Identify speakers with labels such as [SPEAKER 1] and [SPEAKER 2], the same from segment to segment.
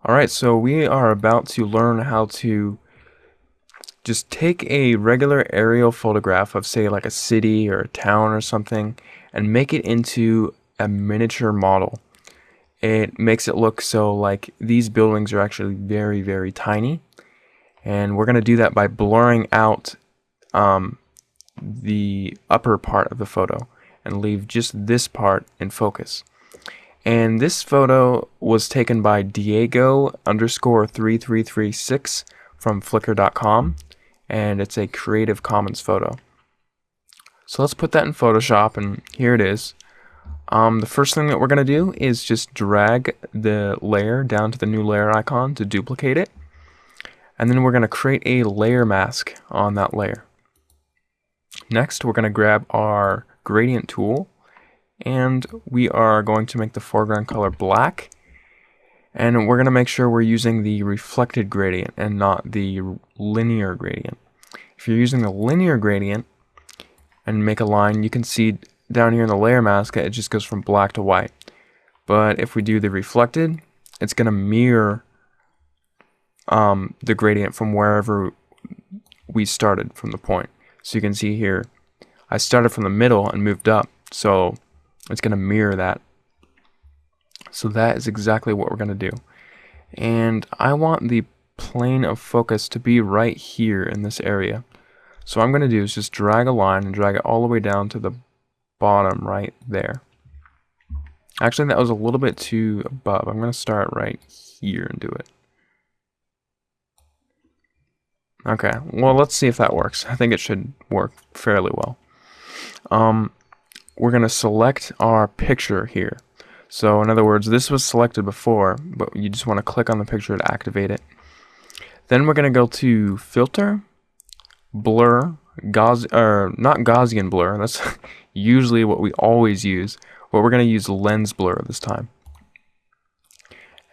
[SPEAKER 1] Alright, so we are about to learn how to just take a regular aerial photograph of, say, like a city or a town or something, and make it into a miniature model. It makes it look so like these buildings are actually very, very tiny. And we're going to do that by blurring out the upper part of the photo and leave just this part in focus. And this photo was taken by Diego underscore 3336 from Flickr.com, and it's a Creative Commons photo. So let's put that in Photoshop, and here it is. The first thing that we're going to do is just drag the layer down to the new layer icon to duplicate it. And then we're going to create a layer mask on that layer. Next, we're going to grab our gradient tool, and we are going to make the foreground color black. And we're going to make sure we're using the reflected gradient and not the linear gradient. If you're using the linear gradient and make a line, you can see down here in the layer mask it just goes from black to white. But if we do the reflected, it's going to mirror the gradient from wherever we started from the point. So you can see here, I started from the middle and moved up, so it's going to mirror that. So that is exactly what we're going to do. And I want the plane of focus to be right here in this area. So what I'm going to do is just drag a line and drag it all the way down to the bottom right there. Actually, that was a little bit too above. I'm going to start right here and do it. Okay, well, let's see if that works. I think it should work fairly well. We're going to select our picture here. So in other words, this was selected before, but you just want to click on the picture to activate it. Then we're going to go to Filter, Blur, not Gaussian blur. That's usually what we always use, but we're going to use Lens Blur this time.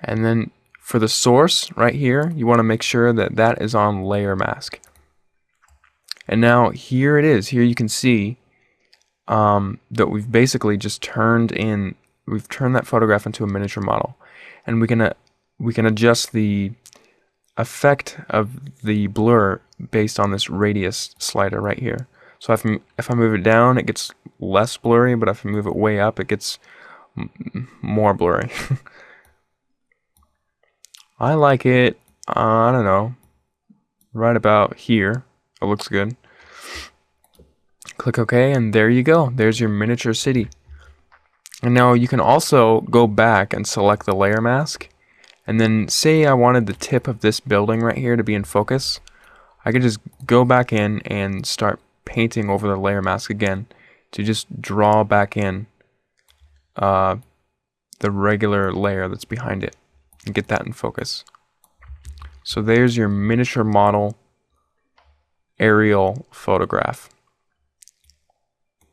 [SPEAKER 1] And then for the source right here, you want to make sure that that is on Layer Mask. And now here it is. Here you can see that we've basically just we've turned that photograph into a miniature model. And we can adjust the effect of the blur based on this radius slider right here. So if I move it down, it gets less blurry, but if I move it way up, it gets more blurry. I like it, I don't know, right about here. It looks good. Click OK, and there you go. There's your miniature city. And now you can also go back and select the layer mask. And then say I wanted the tip of this building right here to be in focus. I could just go back in and start painting over the layer mask again to just draw back in the regular layer that's behind it and get that in focus. So there's your miniature model aerial photograph.